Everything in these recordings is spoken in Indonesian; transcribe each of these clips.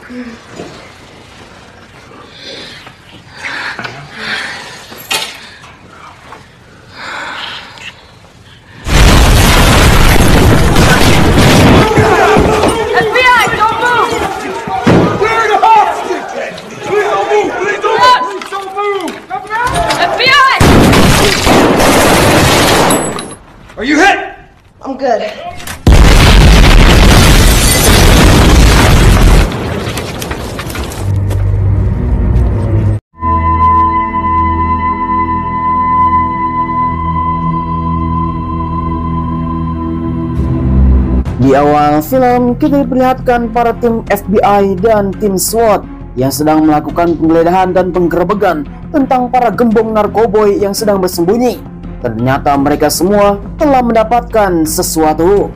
Are you hit? I'm good. Di awal film, kita diperlihatkan para tim FBI dan tim SWAT yang sedang melakukan penggeledahan dan penggerebekan tentang para gembong narkoboy yang sedang bersembunyi. Ternyata mereka semua telah mendapatkan sesuatu.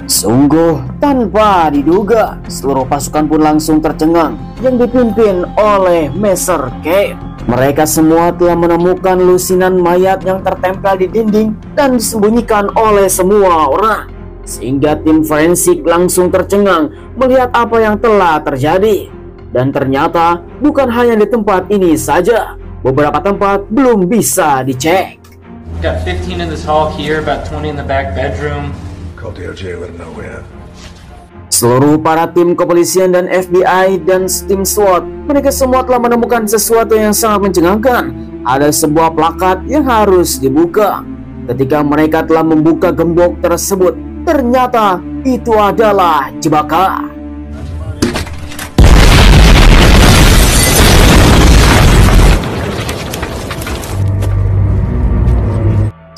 Sungguh tanpa diduga, seluruh pasukan pun langsung tercengang yang dipimpin oleh Mr. Kate. Mereka semua telah menemukan lusinan mayat yang tertempel di dinding dan disembunyikan oleh semua orang. Sehingga tim forensik langsung tercengang melihat apa yang telah terjadi. Dan ternyata bukan hanya di tempat ini saja, beberapa tempat belum bisa dicek. Got 15 in this hall here, about 20 in the back bedroom. Call DOJ, let them know we have. Seluruh para tim kepolisian dan FBI dan tim SWAT, mereka semua telah menemukan sesuatu yang sangat mencengangkan. Ada sebuah plakat yang harus dibuka. Ketika mereka telah membuka gembok tersebut, ternyata itu adalah jebakan.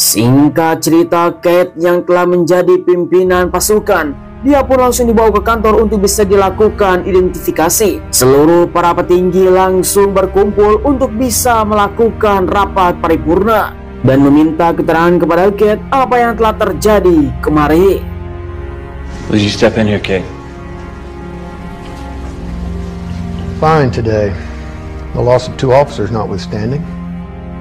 Singkat cerita, Kate yang telah menjadi pimpinan pasukan, dia pun langsung dibawa ke kantor untuk bisa dilakukan identifikasi. Seluruh para petinggi langsung berkumpul untuk bisa melakukan rapat paripurna dan meminta keterangan kepada Kate apa yang telah terjadi kemarin. Would you step in here, Kate? Fine today. The loss of 2 officers notwithstanding.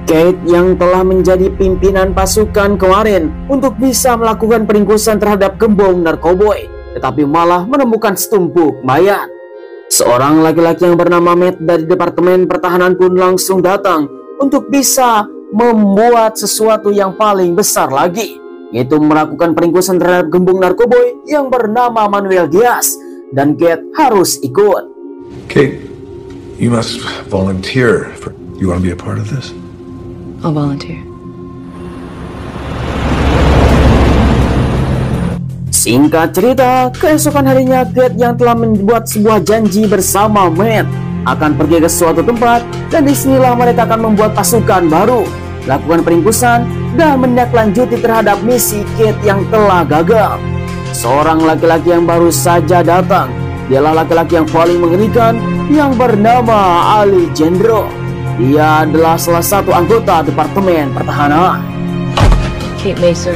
Kate yang telah menjadi pimpinan pasukan kemarin untuk bisa melakukan peringkusan terhadap gembong narkoboy, tetapi malah menemukan setumpuk mayat. Seorang laki-laki yang bernama Matt dari Departemen Pertahanan pun langsung datang untuk bisa membuat sesuatu yang paling besar lagi, yaitu melakukan peringkusan terhadap gembong narkoboy yang bernama Manuel Diaz, dan Kate harus ikut. Kate, you must volunteer. You want to be a part of this? I'll volunteer. Singkat cerita, keesokan harinya Kate yang telah membuat sebuah janji bersama Matt akan pergi ke suatu tempat, dan disinilah mereka akan membuat pasukan baru, lakukan peringkusan dan menindaklanjuti terhadap misi Kate yang telah gagal. Seorang laki-laki yang baru saja datang, dialah laki-laki yang paling mengerikan yang bernama Ali Jendro. Dia adalah salah satu anggota Departemen Pertahanan. Kate Macer.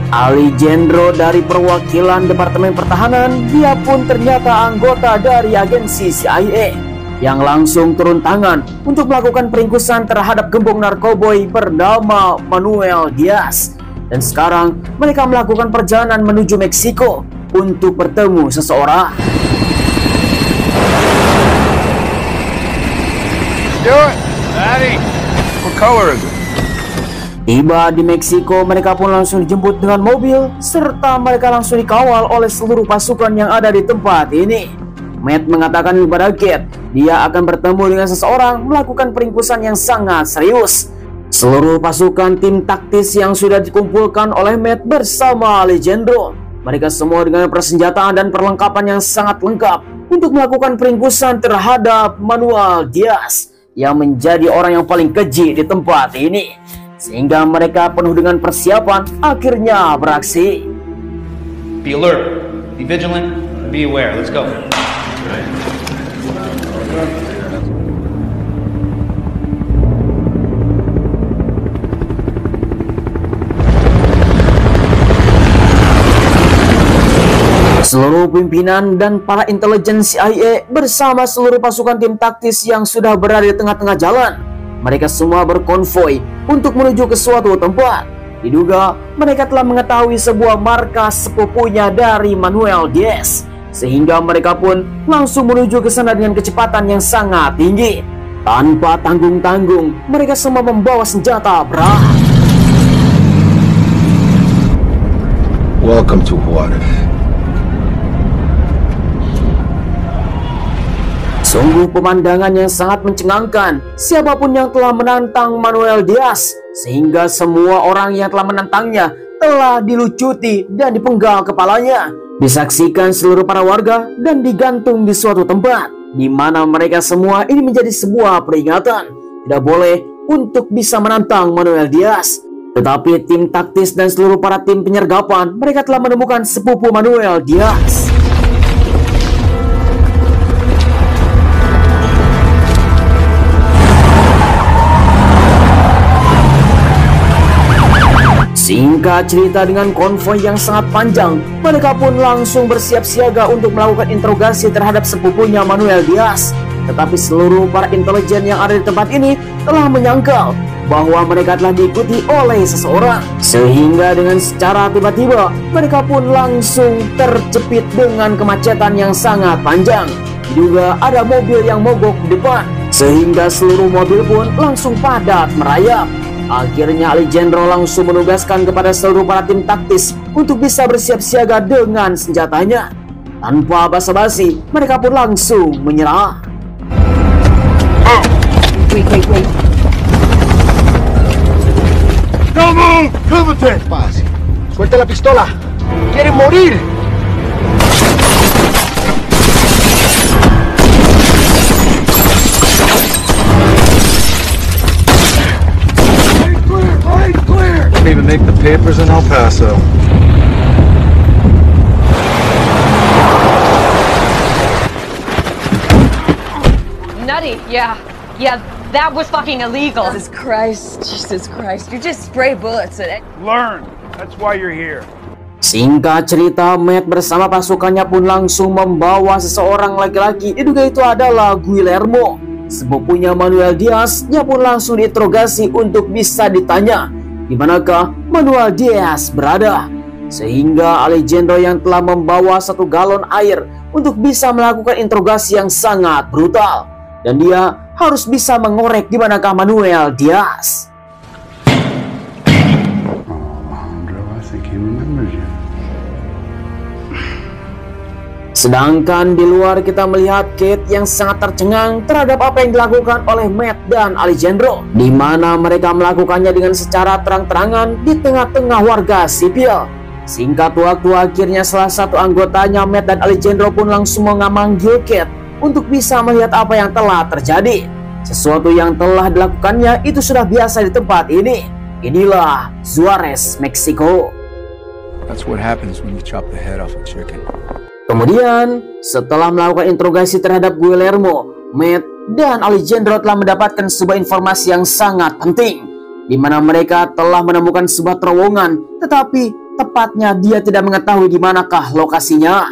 Ali Jendro dari perwakilan Departemen Pertahanan, dia pun ternyata anggota dari agensi CIA yang langsung turun tangan untuk melakukan peringkusan terhadap gembong narkoboy bernama Manuel Diaz. Dan sekarang mereka melakukan perjalanan menuju Meksiko untuk bertemu seseorang. Do it, Daddy. What color is it? Tiba di Meksiko, mereka pun langsung dijemput dengan mobil, serta mereka langsung dikawal oleh seluruh pasukan yang ada di tempat ini. Matt mengatakan kepada Kate, dia akan bertemu dengan seseorang melakukan peringkusan yang sangat serius. Seluruh pasukan tim taktis yang sudah dikumpulkan oleh Matt bersama Ali Jendro, mereka semua dengan persenjataan dan perlengkapan yang sangat lengkap untuk melakukan peringkusan terhadap Manuel Diaz yang menjadi orang yang paling keji di tempat ini. Sehingga mereka penuh dengan persiapan, akhirnya beraksi. Be alert, be vigilant, be aware. Let's go. Seluruh pimpinan dan para intelijen CIA bersama seluruh pasukan tim taktis yang sudah berada di tengah-tengah jalan. Mereka semua berkonvoi untuk menuju ke suatu tempat. Diduga mereka telah mengetahui sebuah markas sepupunya dari Manuel Diaz, sehingga mereka pun langsung menuju ke sana dengan kecepatan yang sangat tinggi. Tanpa tanggung-tanggung, mereka semua membawa senjata berat. Welcome to Juarez. Sungguh pemandangan yang sangat mencengangkan. Siapapun yang telah menantang Manuel Diaz, sehingga semua orang yang telah menantangnya telah dilucuti dan dipenggal kepalanya, disaksikan seluruh para warga dan digantung di suatu tempat, di mana mereka semua ini menjadi sebuah peringatan. Tidak boleh untuk bisa menantang Manuel Diaz. Tetapi tim taktis dan seluruh para tim penyergapan, mereka telah menemukan sepupu Manuel Diaz. Singkat cerita, dengan konvoi yang sangat panjang, mereka pun langsung bersiap siaga untuk melakukan interogasi terhadap sepupunya Manuel Diaz. Tetapi seluruh para intelijen yang ada di tempat ini telah menyangkal bahwa mereka telah diikuti oleh seseorang, sehingga dengan secara tiba-tiba mereka pun langsung terjepit dengan kemacetan yang sangat panjang. Juga ada mobil yang mogok di depan, sehingga seluruh mobil pun langsung padat merayap. Akhirnya Alejandro langsung menugaskan kepada seluruh para tim taktis untuk bisa bersiap siaga dengan senjatanya. Tanpa basa-basi, mereka pun langsung menyerah. Wait. No move! Cúbrete! Fácil. Suelta la pistola. ¡Quieren morir! Clear! Didn't even make the papers in El Paso. Nutty, yeah, that was fucking illegal. Jesus Christ, you just spray bullets at it. Learn. That's why you're here. Singkat cerita, Matt bersama pasukannya pun langsung membawa seseorang laki-laki. Diduga itu adalah Guillermo, sepupunya Manuel Diaz. Dia pun langsung diinterogasi untuk bisa ditanya di manakah Manuel Diaz berada, sehingga Alejandro yang telah membawa 1 galon air untuk bisa melakukan interogasi yang sangat brutal, dan dia harus bisa mengorek di manakah Manuel Diaz. Sedangkan di luar kita melihat Kate yang sangat tercengang terhadap apa yang dilakukan oleh Matt dan Alejandro, di mana mereka melakukannya dengan secara terang-terangan di tengah-tengah warga sipil. Singkat waktu, akhirnya salah satu anggotanya, Matt dan Alejandro, pun langsung memanggil Kate untuk bisa melihat apa yang telah terjadi. Sesuatu yang telah dilakukannya itu sudah biasa di tempat ini. Inilah Juarez, Meksiko. That's what happens when you chop the head off a chicken. Kemudian, setelah melakukan interogasi terhadap Guillermo, Matt dan Alejandro telah mendapatkan sebuah informasi yang sangat penting, di mana mereka telah menemukan sebuah terowongan, tetapi tepatnya dia tidak mengetahui di manakah lokasinya.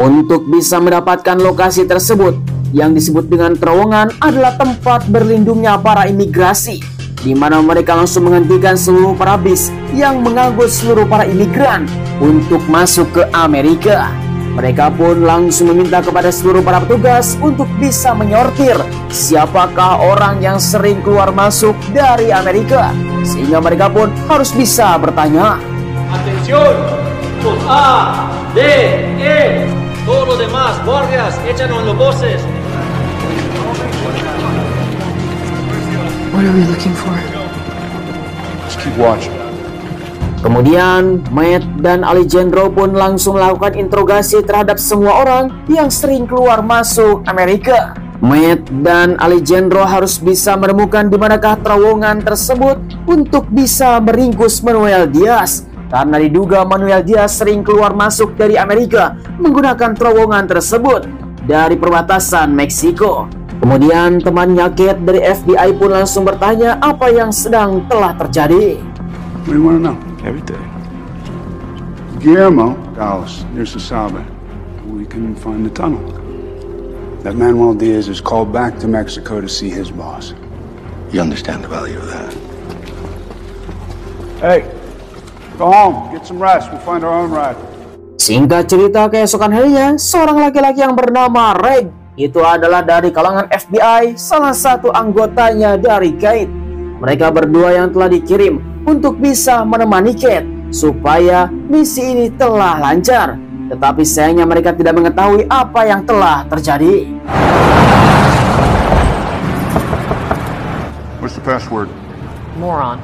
Untuk bisa mendapatkan lokasi tersebut, yang disebut dengan terowongan adalah tempat berlindungnya para imigrasi, di mana mereka langsung menghentikan seluruh para bis yang mengangkut seluruh para imigran untuk masuk ke Amerika. Mereka pun langsung meminta kepada seluruh para petugas untuk bisa menyortir siapakah orang yang sering keluar masuk dari Amerika, sehingga mereka pun harus bisa bertanya. Atención, los A, D, E, todos los demás guardias, échanos los voces. What are we looking for? Just keep watching. Kemudian Matt dan Alejandro pun langsung melakukan interogasi terhadap semua orang yang sering keluar masuk Amerika. Matt dan Alejandro harus bisa menemukan di manakah terowongan tersebut untuk bisa meringkus Manuel Diaz, karena diduga Manuel Diaz sering keluar masuk dari Amerika menggunakan terowongan tersebut dari perbatasan Meksiko. Kemudian temannya Kate dari FBI pun langsung bertanya apa yang sedang telah terjadi. What do you want to know? Everything. Guillermo, Dallas, near Sasabe. We can find the tunnel. that Manuel Diaz is called back to Mexico to see his boss. You understand the value of that? Hey, go home, get some rest. We'll find our own ride. Singkat cerita, keesokan harinya, seorang laki-laki yang bernama Reg, itu adalah dari kalangan FBI, salah satu anggotanya dari Kate. Mereka berdua yang telah dikirim untuk bisa menemani Kate supaya misi ini telah lancar. Tetapi sayangnya mereka tidak mengetahui apa yang telah terjadi. What's the password? Moron.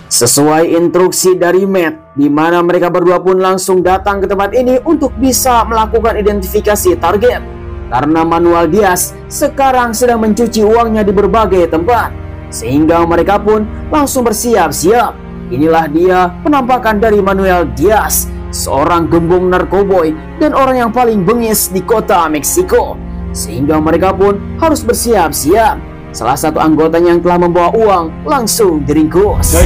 Sesuai instruksi dari Matt, di mana mereka berdua pun langsung datang ke tempat ini untuk bisa melakukan identifikasi target. Karena Manuel Diaz sekarang sedang mencuci uangnya di berbagai tempat, sehingga mereka pun langsung bersiap-siap. Inilah dia penampakan dari Manuel Diaz, seorang gembong narkoboy dan orang yang paling bengis di kota Meksiko. Sehingga mereka pun harus bersiap-siap. Salah satu anggotanya yang telah membawa uang langsung diringkus.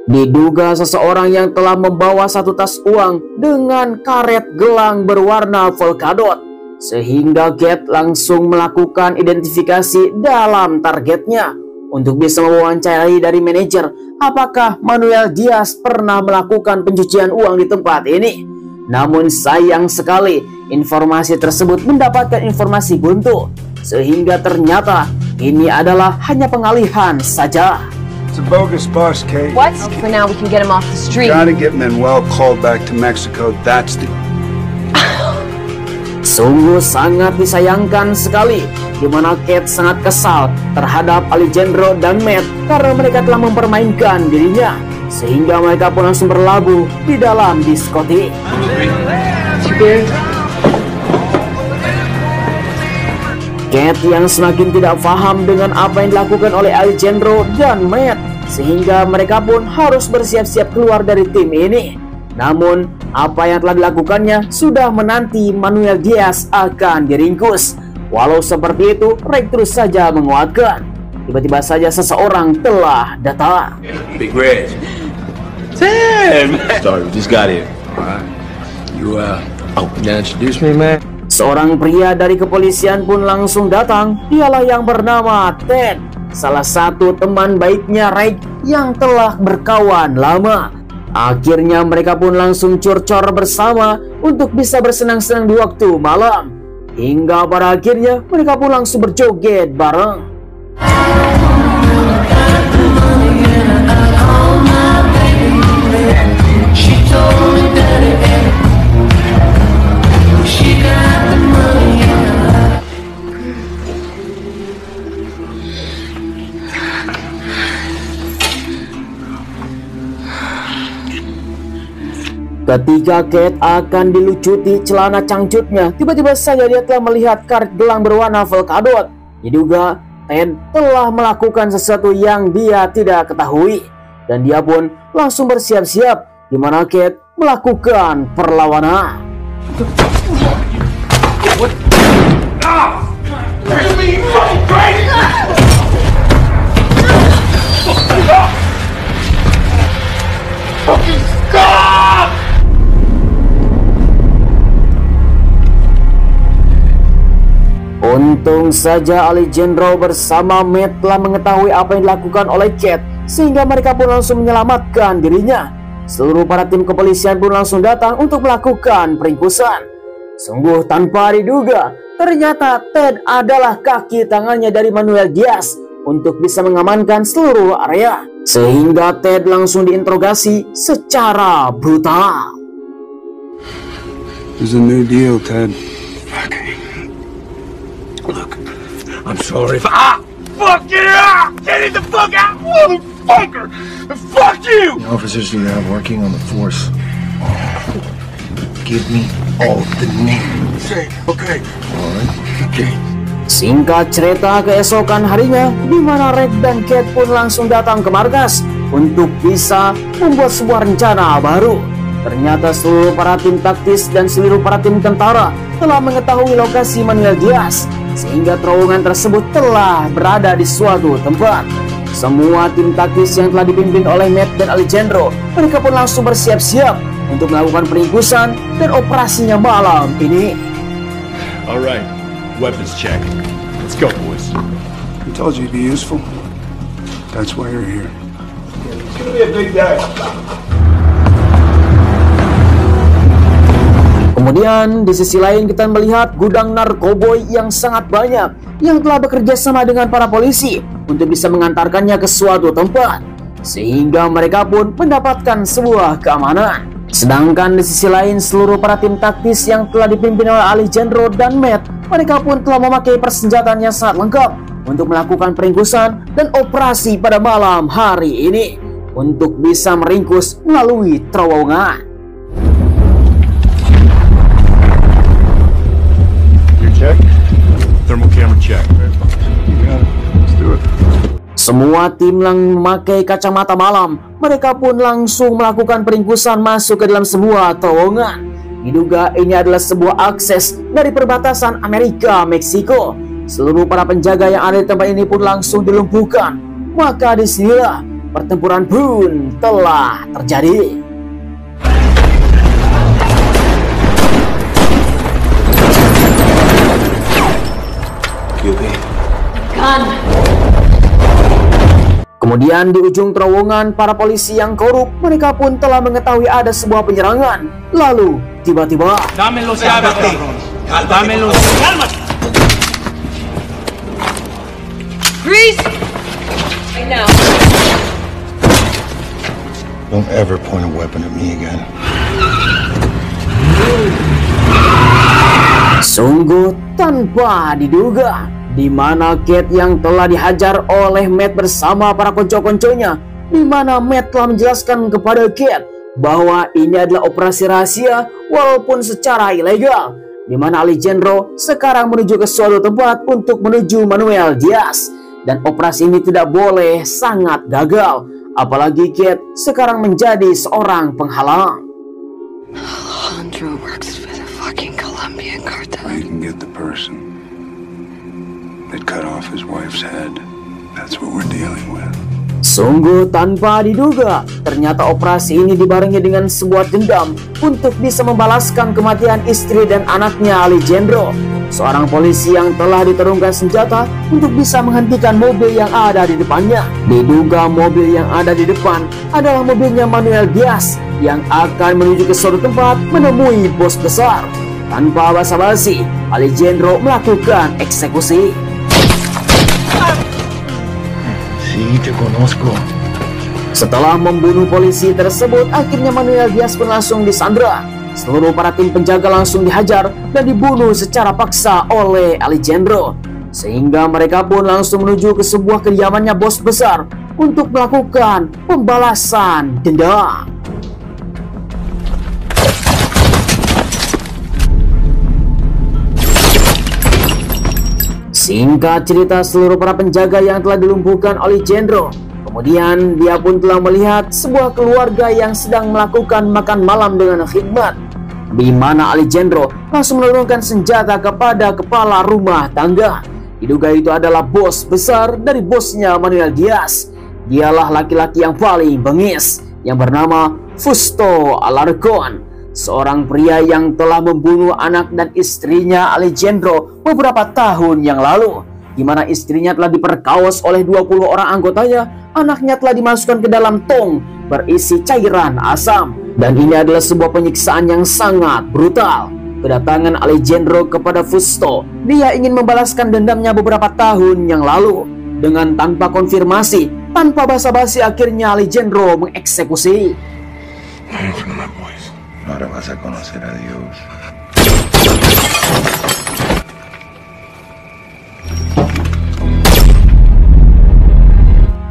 Diduga seseorang yang telah membawa satu tas uang dengan karet gelang berwarna polkadot, sehingga Kate langsung melakukan identifikasi dalam targetnya untuk bisa mewawancarai dari manajer apakah Manuel Diaz pernah melakukan pencucian uang di tempat ini. Namun sayang sekali informasi tersebut mendapatkan informasi buntu, sehingga ternyata ini adalah hanya pengalihan saja. It's a bogus bus, Kate. What? For now, we can get him off the street. Gotta get Manuel called back to Mexico. That's the... Sungguh sangat disayangkan sekali, di mana Kate sangat kesal terhadap Alejandro dan Matt karena mereka telah mempermainkan dirinya, sehingga mereka pun langsung berlabuh di dalam diskotik. Kate yang semakin tidak paham dengan apa yang dilakukan oleh Alejandro dan Matt, sehingga mereka pun harus bersiap-siap keluar dari tim ini. Namun, apa yang telah dilakukannya sudah menanti Manuel Diaz akan diringkus. Walau seperti itu, Reg terus saja menguatkan. Tiba-tiba saja seseorang telah datang. Big Red. Damn! Sorry, we just got here. You introduce me, man? Seorang pria dari kepolisian pun langsung datang. Dialah yang bernama Ted, salah satu teman baiknya Reg yang telah berkawan lama. Akhirnya mereka pun langsung curcor bersama untuk bisa bersenang-senang di waktu malam. Hingga pada akhirnya mereka pun langsung berjoget bareng. Ketika Kate akan dilucuti celana cangcutnya, tiba-tiba saja dia telah melihat karet gelang berwarna polkadot. Diduga Ted telah melakukan sesuatu yang dia tidak ketahui, dan dia pun langsung bersiap-siap, di mana Kate melakukan perlawanan. Untung saja Alejandro bersama Matt telah mengetahui apa yang dilakukan oleh Kate, sehingga mereka pun langsung menyelamatkan dirinya. Seluruh para tim kepolisian pun langsung datang untuk melakukan peringkusan. Sungguh tanpa diduga, ternyata Ted adalah kaki tangannya dari Manuel Diaz untuk bisa mengamankan seluruh area, sehingga Ted langsung diinterogasi secara brutal. There's a new deal, Ted. Look, I'm sorry if Fuck yeah! Get the fuck out, motherfucker! Fuck you! the officers you have working on the force. Give me all the names. Okay. All right? Okay. Singkat cerita, keesokan harinya, di mana Reg dan Kate pun langsung datang ke markas untuk bisa membuat sebuah rencana baru. Ternyata seluruh para tim taktis dan seluruh para tim tentara telah mengetahui lokasi Manuel Diaz, sehingga terowongan tersebut telah berada di suatu tempat. Semua tim taktis yang telah dipimpin oleh Matt dan Alejandro, mereka pun langsung bersiap-siap untuk melakukan peringkusan dan operasinya malam ini. Alright, weapons check. Let's go, boys. I told you you'd be useful. That's why you're here. It's gonna be a big day. Kemudian di sisi lain kita melihat gudang narkoboy yang sangat banyak yang telah bekerja sama dengan para polisi untuk bisa mengantarkannya ke suatu tempat, sehingga mereka pun mendapatkan sebuah keamanan. Sedangkan di sisi lain seluruh para tim taktis yang telah dipimpin oleh Alejandro dan Matt, mereka pun telah memakai persenjataan yang sangat lengkap untuk melakukan peringkusan dan operasi pada malam hari ini untuk bisa meringkus melalui terowongan. Your check? Thermal camera check. Let's do it. Semua tim yang memakai kacamata malam, mereka pun langsung melakukan peringkusan masuk ke dalam sebuah terowongan. Diduga ini adalah sebuah akses dari perbatasan Amerika-Meksiko. Seluruh para penjaga yang ada di tempat ini pun langsung dilumpuhkan. Maka disinilah pertempuran pun telah terjadi. Gun. Kemudian di ujung terowongan para polisi yang korup, mereka pun telah mengetahui ada sebuah penyerangan. Lalu tiba-tiba Dame los llaves, dame los. Grease! Right now. Don't ever point a weapon at me again. sungguh tanpa diduga, di mana Kate yang telah dihajar oleh Matt bersama para konco-konconya, di mana Matt telah menjelaskan kepada Kate bahwa ini adalah operasi rahasia walaupun secara ilegal, di mana Alejandro sekarang menuju ke suatu tempat untuk menuju Manuel Diaz, dan operasi ini tidak boleh sangat gagal, apalagi Kate sekarang menjadi seorang penghalang. Alejandro works for the fucking Colombian cartel. You can get the person that cut off his wife's head. That's what we're dealing with. Sungguh tanpa diduga, ternyata operasi ini dibarengi dengan sebuah dendam untuk bisa membalaskan kematian istri dan anaknya Alejandro, seorang polisi yang telah diterungkan senjata untuk bisa menghentikan mobil yang ada di depannya. Diduga mobil yang ada di depan adalah mobilnya Manuel Diaz yang akan menuju ke suatu tempat menemui bos besar. Tanpa basa-basi, Alejandro melakukan eksekusi. Setelah membunuh polisi tersebut, akhirnya Manuel Diaz pun langsung disandra. Seluruh para tim penjaga langsung dihajar dan dibunuh secara paksa oleh Alejandro, sehingga mereka pun langsung menuju ke sebuah kediamannya bos besar untuk melakukan pembalasan dendam. Singkat cerita, seluruh para penjaga yang telah dilumpuhkan oleh Alejandro, kemudian dia pun telah melihat sebuah keluarga yang sedang melakukan makan malam dengan khidmat, di mana Alejandro langsung menurunkan senjata kepada kepala rumah tangga. Diduga itu adalah bos besar dari bosnya Manuel Diaz. Dialah laki-laki yang paling bengis yang bernama Fausto Alarcon, seorang pria yang telah membunuh anak dan istrinya Alejandro beberapa tahun yang lalu, di mana istrinya telah diperkaos oleh 20 orang anggotanya. Anaknya telah dimasukkan ke dalam tong berisi cairan asam, dan ini adalah sebuah penyiksaan yang sangat brutal. Kedatangan Alejandro kepada Fausto, dia ingin membalaskan dendamnya beberapa tahun yang lalu. Dengan tanpa konfirmasi, tanpa basa-basi, akhirnya Alejandro mengeksekusi. Ahora vas a conocer a Dios.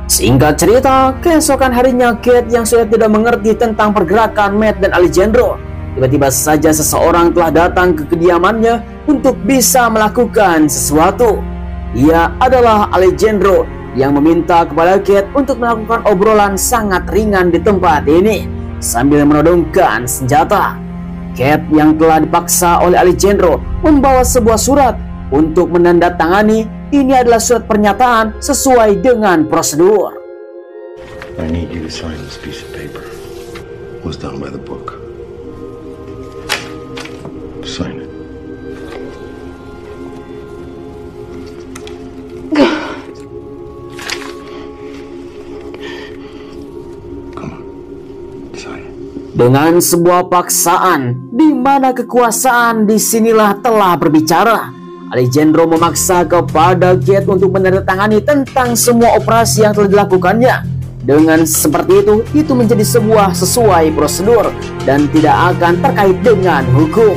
Singkat cerita, keesokan harinya Kate yang sudah tidak mengerti tentang pergerakan Matt dan Alejandro, tiba-tiba saja seseorang telah datang ke kediamannya untuk bisa melakukan sesuatu. Dia adalah Alejandro yang meminta kepada Kate untuk melakukan obrolan sangat ringan di tempat ini sambil menodongkan senjata. Kate yang telah dipaksa oleh Alejandro membawa sebuah surat untuk menandatangani. Ini adalah surat pernyataan sesuai dengan prosedur. I need you to sign this piece of paper. It was done by the book. Sign it. Dengan sebuah paksaan, di mana kekuasaan disinilah telah berbicara. Alejandro memaksa kepada Kate untuk menandatangani tentang semua operasi yang telah dilakukannya. Dengan seperti itu menjadi sesuai prosedur dan tidak akan terkait dengan hukum.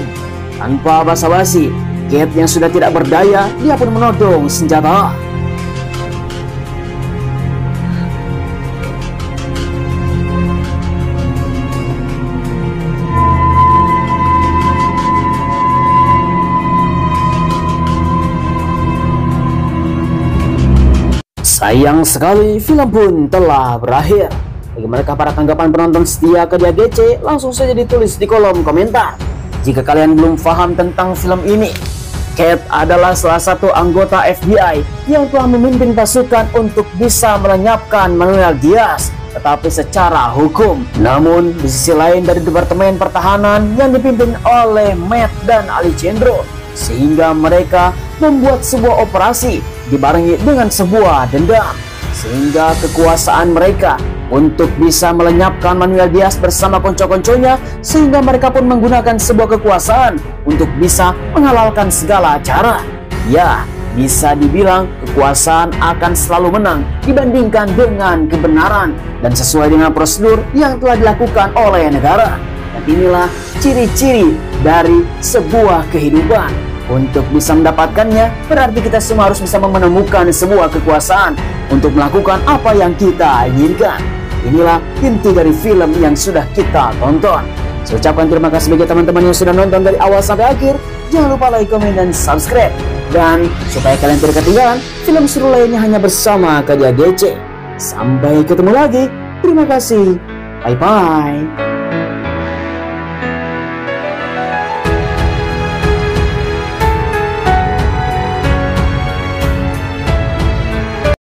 Tanpa basa-basi, Kate yang sudah tidak berdaya, dia pun menodong senjata. Sayang sekali, film pun telah berakhir. Bagaimanakah para tanggapan penonton setia ke Dia GC? Langsung saja ditulis di kolom komentar. Jika kalian belum paham tentang film ini, Kate adalah salah satu anggota FBI yang telah memimpin pasukan untuk bisa melenyapkan Manuel Diaz, tetapi secara hukum. Namun, di sisi lain dari Departemen Pertahanan yang dipimpin oleh Matt dan Alejandro, sehingga mereka membuat sebuah operasi dibarengi dengan sebuah dendam, sehingga kekuasaan mereka untuk bisa melenyapkan Manuel Diaz bersama konco-konconya, sehingga mereka pun menggunakan sebuah kekuasaan untuk bisa menghalalkan segala cara. Ya, bisa dibilang kekuasaan akan selalu menang dibandingkan dengan kebenaran dan sesuai dengan prosedur yang telah dilakukan oleh negara. Dan inilah ciri-ciri dari sebuah kehidupan. Untuk bisa mendapatkannya, berarti kita semua harus bisa menemukan sebuah kekuasaan untuk melakukan apa yang kita inginkan. Inilah inti dari film yang sudah kita tonton. Saya ucapkan terima kasih bagi teman-teman yang sudah nonton dari awal sampai akhir. Jangan lupa like, komen, dan subscribe. Dan supaya kalian tidak ketinggalan film seru lainnya hanya bersama Dia GC. Sampai ketemu lagi. Terima kasih. Bye-bye.